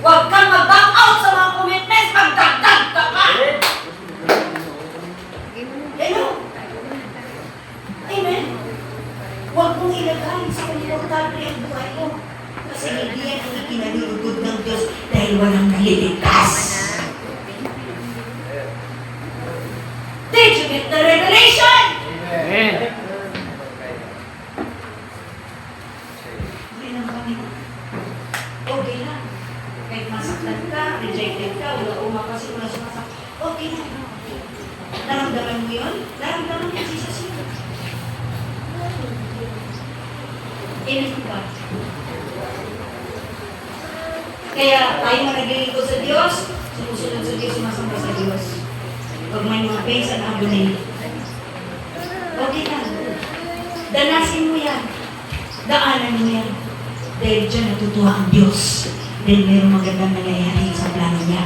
Huwag kang mag-back out sa mga commitments, magdagdag ka pa. Hello? Amen? Huwag mong ilagay sa komportable ang buhay mo. Kasi hindi yan ang ikinalulugod ng Diyos dahil walang naliligtas. Did you get the revelation? Amen. Okay lang kami. Okay lang. Kahit masaktan ka, rejected ka, wala kasi wala sumasak. Okay lang. Naramdaman mo yun? Naramdaman mo Jesus yun. Amen ba? Kaya tayo naglilingkod sa Diyos, sumusunod sa Diyos, sumasamba sa Diyos. Pag may mga pains and agony, okay lang. Danasin mo yan. Daanan mo yan. Dahil dyan natutuwa ang Diyos. Dahil mayroong magandang nangyayari sa plano niya.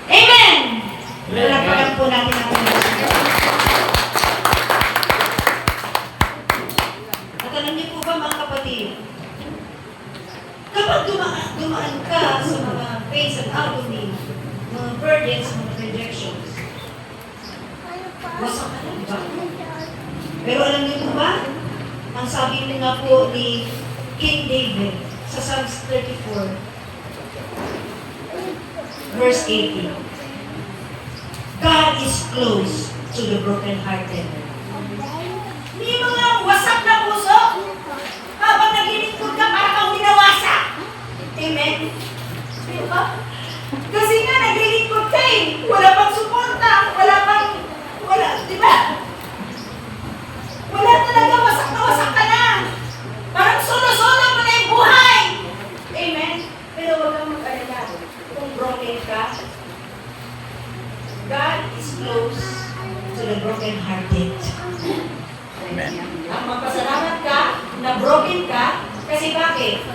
Amen! Palapalan po natin ang Diyos. At alam niyo po ba mga kapatid, kapag dumaan ka sa mga pains and agony, mga burdens, mga rejections, wasak ka lang ba? Pero alam niyo po ba, ang sabi niyo nga po ni King David sa Psalms 34, verse 18, God is close to the brokenhearted. May mga wasak na puso, habang naglilingkod ka, para kang winawasak. Amen? Diba? Kasi nga, naglilingkod ka eh. Wala pang suporta, wala, di ba? Wala talaga, wasak ka na. Parang solo-solo mo na yung buhay. Amen? Pero huwag kang mag-alala. Kung broken ka, God is close to the broken-hearted. Amen. Magpasalamat ka na broken ka, kasi bakit?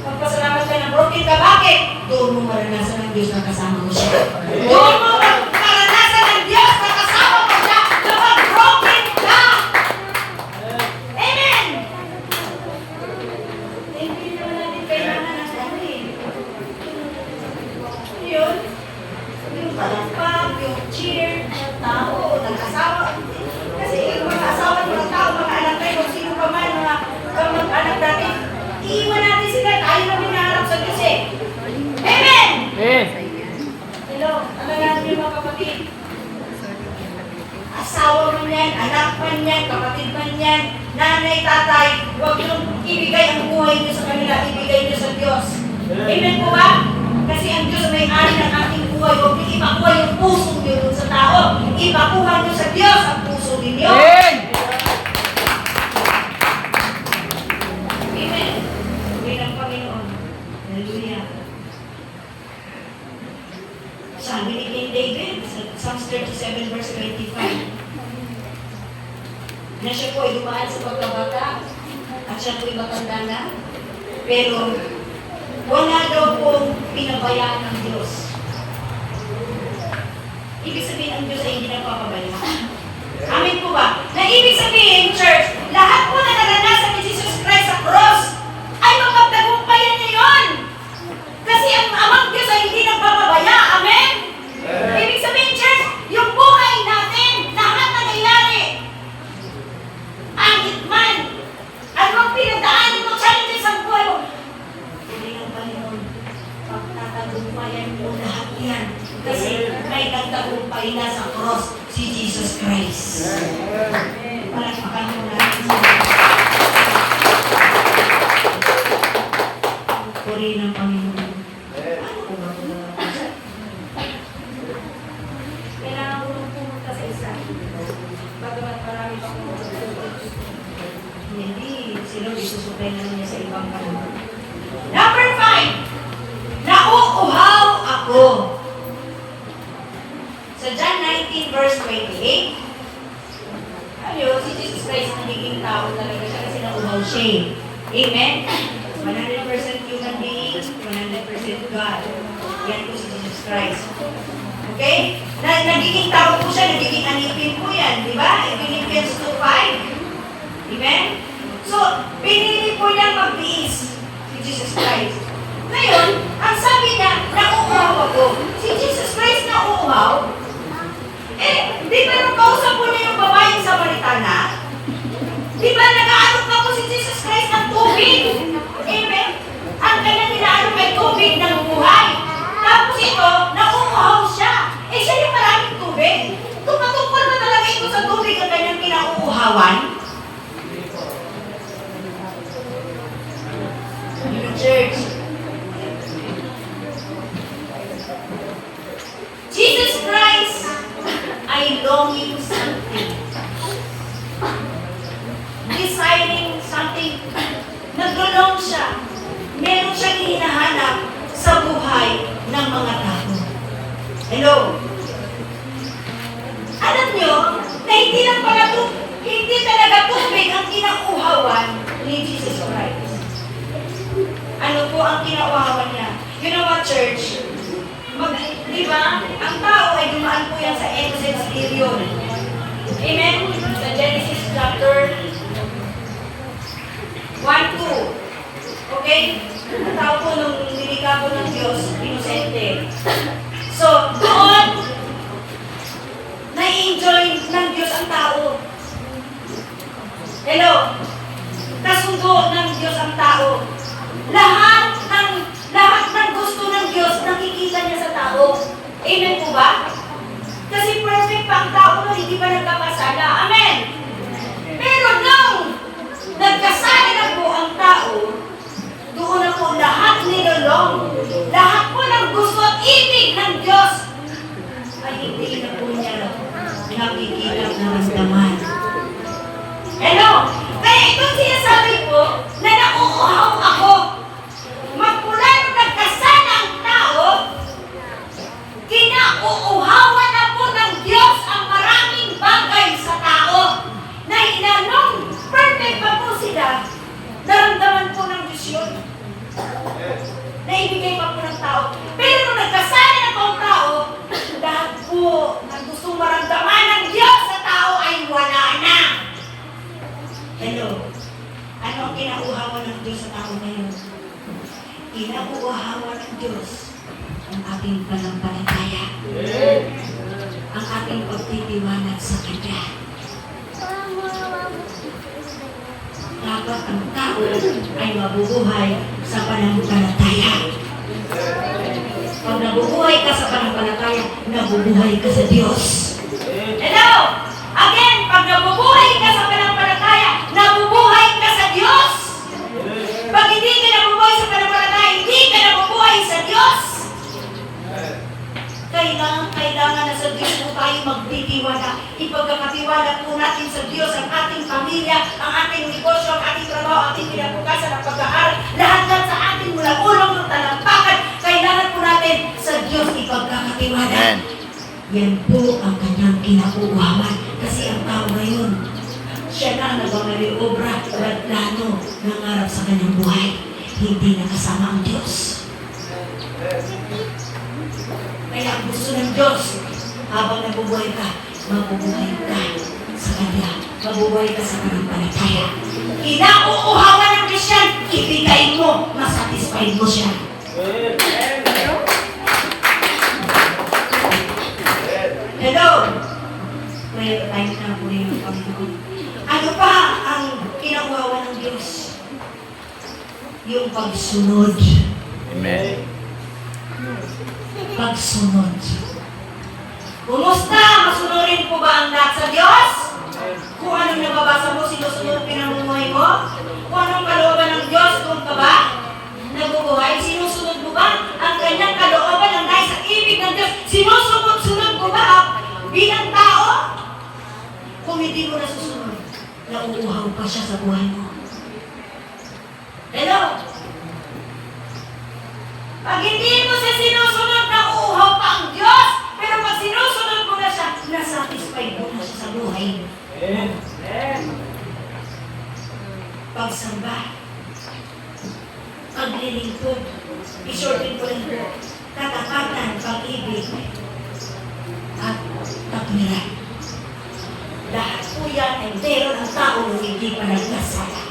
Magpasalamat ka na broken ka, bakit? Doon mo maranasan ng Diyos na kasama mo siya. Doon mo maranasan ng Diyos na kasama mo siya kapag broken ka. Amen! Hindi naman natin kailangan ng ano eh. Yun. Yung palakpak, yung cheer, tao, nag-asawa. Kasi yung mga asawa ng mga tao, mga anak tayo, kung sino pa man, mga kamag-anak natin, iiwan natin sila, tayo na minaharap sa Diyos eh. Amen! Amen. Hello, ano natin yung mga kapatid? Asawa man yan, anak man yan, kapatid man yan, nanay, tatay, huwag niyong ibigay ang buhay niyo sa kanila, ibigay niyo sa Diyos. Amen po ba? Kasi ang Diyos may-ari ng ating buhay. Huwag niyo ipakuha yung puso niyo dun sa tao. Ipakuha niyo sa Diyos ang puso ninyo. Amen. Amen. Puri ng Panginoon. Hallelujah. Sabi ni King David sa Psalms 37 verse 25, na siya po ay dumaan sa pagkabata at siya po ay matanda na, pero wala daw pong pinabayaan ng Diyos. Ibig sabihin ang Diyos ay hindi nagpapabaya. Amen po ba? Na ibig sabihin, church, lahat po na naranasan ni Jesus Christ sa cross ay mapagtagumpayan niya yun. Kasi ang amang Diyos ay hindi nagpapabaya. Amen? Ibig sabihin, church, yung buhay natin, lahat na nangyayari, angit man, anong pinagdaanan mo, challenges ang buhay mo, hindi ng Panginoon, pagtatagumpayan mo lahat yan. Kasi may nagtagumpay na sa cross, si Jesus Christ. Palakpakan mo natin sa puri ng Panginoon. Kailangan ko nung pumunta sa isa. Bagamat marami pa kong hindi, sila isusukay na niya sa ibang panahon. Number 5, nauuhaw ako. Sa John 19 verse 28, si Jesus Christ nagiging tao talaga siya kasi nauuhaw siya. Amen? 100% human being, 100% God. Yan po si Jesus Christ. Okay? Nagiging tao po siya, nagiging anipin po yan. Di ba? Philippians 2:5. Amen? So, pinili po niyang magbiis si Jesus Christ. Ngayon, ang sabi niya, nauuhaw ako. Si Jesus Christ nauuhaw, di ba nung kausap po niya yung babaeng Samaritana? Di ba nag-aalok na po si Jesus Christ ng tubig? Amen? Ang kanyang inaalok ay tubig ng buhay. Tapos ito, nauuhaw siya. Siya yung maraming tubig. Tumatungkol ba talaga ito sa tubig ang kanyang kinauuhawan? Church. Jesus Christ ay longing something. Desiring something. Naglulong siya. Meron siyang hinahanap sa buhay ng mga tao. Hello? Alam nyo, na hindi talaga tubig ang kinauuhawan ni Jesus Christ. Ano po ang kinauuhawan niya? You know what, church? Di ba? Ang tao ay dumaan po yan sa Exodus period. Amen? Sa Genesis chapter 1-2. Okay? Ang tao po nung nilikha po ng Diyos, inosente. So, doon, na-enjoy ng Diyos ang tao. Hello? Kasundo ng Diyos ang tao. Lahat ng gusto ng Diyos, nakikita niya sa tao. Amen po ba? Kasi perfect pa ang tao no, hindi pa nagkakasala. Amen? Pero nung nagkasala na po ang tao, doon na po lahat nilolong. Lahat po ng gusto at ibig ng Diyos ay hindi na po niya nakikita at naramdaman. Hello? Kaya itong sinasabi po na nauuhaw ako. Magmula nung nagkasala ang tao, kinauuhawan na po ng Diyos ang maraming bagay sa tao na inanong perfect pa po sila, naramdaman po ng Diyos yun. Naibigay pa po ng tao. Pero nung nagkasala na po ang tao, lahat po ng gustong maramdaman ng Diyos sa tao ay wala na. Hello? Ano ang kinauuhawan ng Diyos sa tao ngayon? Kinauuhawan ng Diyos ang ating pananampalataya. Ang ating pagtitiwanag sa Kanya. Dapat ang tao ay mabubuhay sa pananampalataya. Pag nabubuhay ka sa pananampalataya, nabubuhay ka sa Diyos. Hello? Again, pag nabubuhay ka sa pananampalataya, nabubuhay ka sa Diyos. Pag hindi ka nabubuhay sa pananampalataya, hindi ka nabubuhay sa Diyos. natin sa Diyos ang ating pamilya, ang ating negosyo, ang ating trabaho, ang ating kinabukasan, ang pag-aaral, lahat sa atin mula ulong ng talampakan, kailangan po natin sa Diyos ipagkakatiwala. Amen. Yan po ang kanyang kinakuhaman. Kasi ang tao ngayon, siya na ang nagmamaliobra at plano nangarap sa kanyang buhay. Hindi nakasama ang Diyos. Kaya ang gusto ng Diyos, habang nabubuhay ka, mabubuhay ka sa Kanya. Mabubuhay ka sa pananampalataya. Kinauuhawan ng Christian, ibigay mo, masatisfied mo siya. Hello! May time na po yung Panginoon. Ano pa ang kinauuhawan ng Diyos? Yung pagsunod. Amen. Pagsunod. Kumusta? Masunurin po ba ang lahat sa Diyos? Kung anong nababasa mo, sinusunod pinamumuhay mo? Kung anong kalooban ng Diyos, kung ka ba nabubuhay, sinusunod mo ba ang kanyang kalooban ng dahil sa ibig ng Diyos? Sinusunod mo ba bilang tao? Kung hindi mo nasusunod, nauuhaw pa siya sa buhay mo. Hello? Pag hindi mo siya sinusunod, nauuhaw pa ang Diyos. Pero pag sinusunod mo na siya, nasatisfied mo na siya sa buhay. Pagsamba, paglilingkod, isortin ko lang, katapatan, pag-ibig, at katwiran. Lahat po yan ay meron ang tao na hindi pa nagkasala.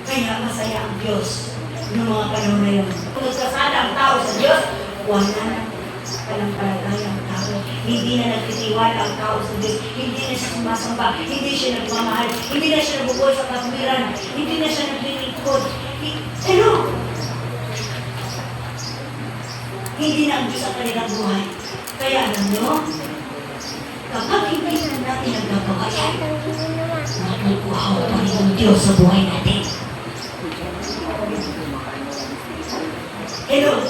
Kaya masaya ang Diyos noong mga panahon na yun. Kung nagkasala ang tao sa Diyos, wala na palampalataya ang tao. Hindi na nagtitiwala ang tao sa Diyos. Hindi na siya sumasamba. Hindi siya nagmamahal. Hindi na siya nabubuhay sa katwiran. Hindi na siya naglilingkod. Ano? Hindi na ang Diyos ang kanilang buhay. Kaya alam nyo, kapag hindi na natin nagagawa yan, nakukuhaw pa rin ang Diyos sa buhay natin. Hello?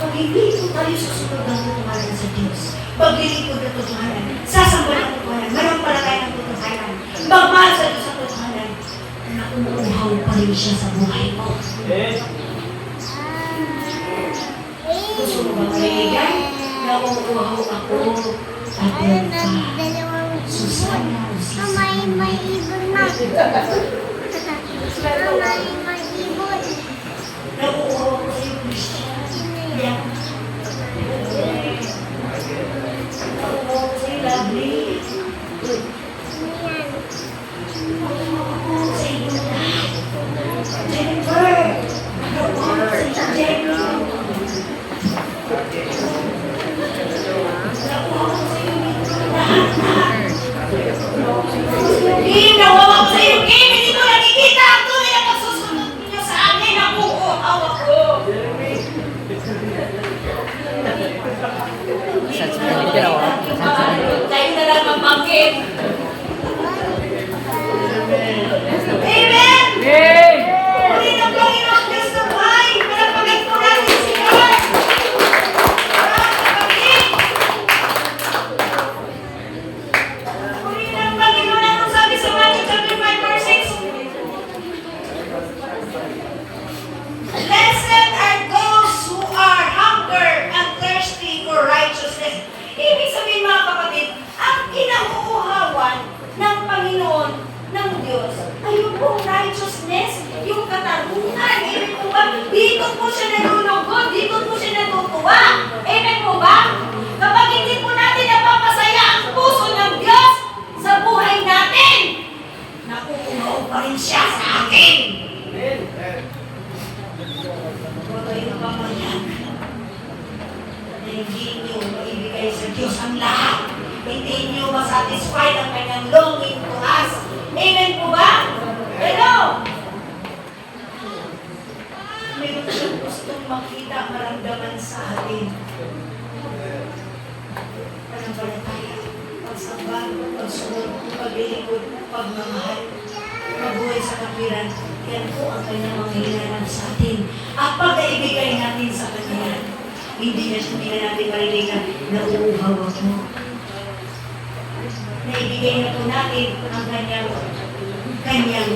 Pag hindi po tayo susunod ng tutuhanan sa Diyos, paglilingkod ng tutuhanan, sasamba ng tutuhanan, manampalataya ng tutuhanan, magmahal sa Diyos sa tutuhanan, nakukuhaw pa rin siya sa buhay mo. Gusto mo ba kaibigan? Nakukuhaw ako at yan ka. Susana o Sisa. May ibon na. May ibon. Nakukuhaw ako sa iyo, Christian. Yan. Nakukuhaw ako sa iyo, lovely. Nakukuhaw ako sa iyo, Jennifer. Nakukuhaw ako sa iyo, Jenny. Nakukuhaw ako sa iyo, lahat. Kim, nakukuhaw ako sa iyo, Kim. Hindi ko nakikita ang tunay na pagsusunod niyo sa akin. Nakukuhaw ako. Tayo na lang magpangkit. Amen! Amen! Muli ng Panginoon Diyos na buhay. Palapagan po natin si Lord. Maraming kapatid. Muli ng Panginoon ang sabi sa Matthew chapter 5 verse 6. Blessed are those who are hunger and thirsty for righteousness. Ibig sabihin mga kapatid, ang kinauuhawan ng Panginoon ng Diyos ay yung pong righteousness, yung katarungan. Ibig po ba? Dito po siya nalulugod, dito po siya natutuwa. Ibig po ba? Kapag hindi po natin napapasaya ang puso ng Diyos sa buhay natin, nakukuhaw pa rin siya sa atin. Huwag kayong mamayan na hindi nyo maibigay sa Diyos ang lahat. Hindi nyo masatisfied ang kanyang longing to us. Amen po ba? Hello? Meron siyang gustong makita, maramdaman sa atin. Panampalataya, pagsamba, pagsunod, paglilingkod, pagmamahal, mabuhay sa katwiran. Yan po ang kanyang mga hinahanap sa atin. At pag-naibigay natin sa kanya, hindi na natin marinig na nauuhaw ako. na ibigay na po natin ang kanyang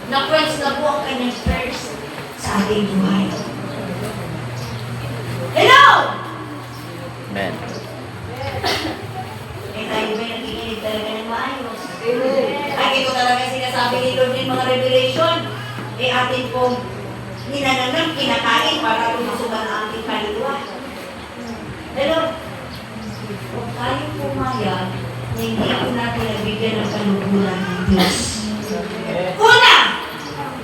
na-quench na po ang kanyang thirst sa ating buhay. Hello! Amen. Eh tayo ba'y nakikinig talaga ng maayos? Ay, ito talaga sinasabi ni Lord din mga revelation. Eh atin pong ninananang kinakain para lumusugan ang ating kaluluwa. Hello? Huwag tayong pumayag na hindi po natin nabigyan ng kaluguran ng Diyos. Una!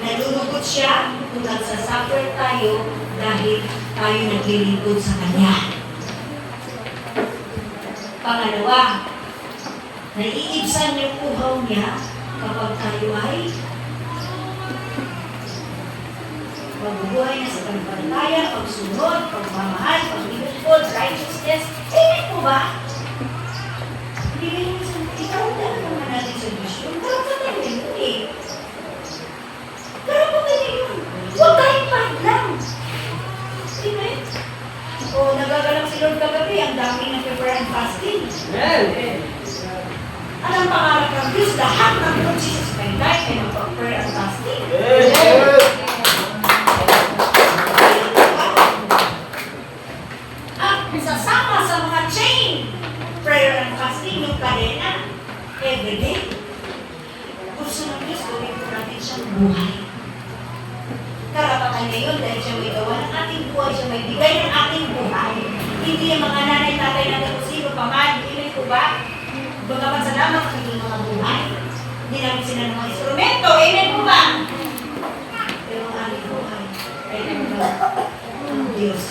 Nalulugod siya kung nagsasuffer tayo dahil tayo naglilingkod sa Kanya. Pangalawa, naiibsan yung uhaw niya kapag tayo ay magbubuhay na sa pananampalataya, pagsunod, pagmamahal, paglilingkod, righteousness. Hindi po ba? Hindi ba yung ikaw naman natin sa Diyos yun? Karapatan na yun eh. Karapatan na yun. Huwag tayong padlang. Amen? O, nagagalang si Lord kagabi, ang dami ng prayer and fasting. Anong pangarap ng Diyos? Lahat ng Lord Jesus may life ay mag-prayer and fasting. At sasama sa mga chain, prayer and fasting, yung kadena, everyday. Gusto ng Diyos, gawin po natin siyang buhay. Karapatan niya yun dahil siya may gawa ng ating buhay, siya may bigay ng ating buhay. Hindi yung mga nanay, tatay na sino pa man, hindi po ba? Bagamat salamat sa inyong mga buhay. Hindi namin sila ng mga instrumento, amen po ba? Pero ang aming buhay ay ang Diyos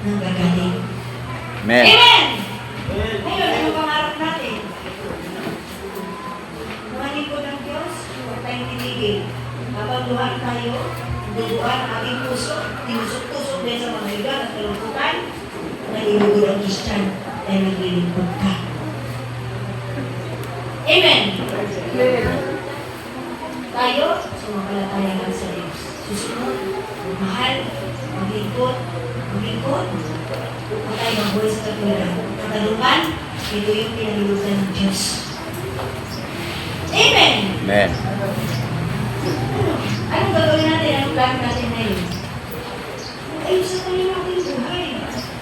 ng gagaling. Amen. Amen! Ngayon, ano pangarap natin? Mga lingkod ng Diyos, huwag tayong tinigil. Kapag luhan tayo, duguan ang ating puso, tinusok-tusok din sa mga higa at kalungkutan, nalilugod ang Christian dahil naglilingkod ka. Amen! Tayo, sumampalataya lang sa Diyos. Susunod, mahal, maglingkod, at tayo magbuhay sa katulad. Katalungan, ito yung pinalulugan ng Diyos. Amen! Amen. Anong gagawin natin? Anong plano natin ngayon? Ayusin ko yung ating buhay.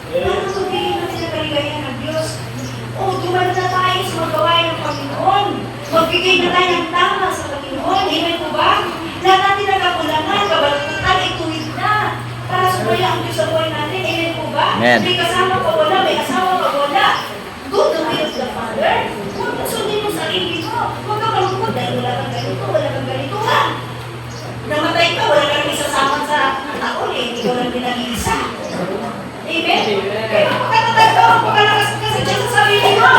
Para magbigay natin ang kaligayahan ng Diyos. O, dumalo na tayo sa magawain ng Panginoon. Magbigay na tayo ng tama sa Panginoon. Amen po ba? Lahat natin nagkakulangan, kabalatutan, ay tuwid na. Para sumaya ang Diyos sa buhay natin. Amen po ba? Amen. May kasama pa wala, may asawa pa wala. Do the will of the Father. Huwag sundin mo sarili mo. Huwag ka malungkot dahil wala kang ganito, wala kang ganito ha. Namatay ka, wala kang isasama sa taon eh. Hindi ka lang pinag-iisa. Amen? Kaya magkatatal ka, magkalakas ka sa Diyos sa sarili mo.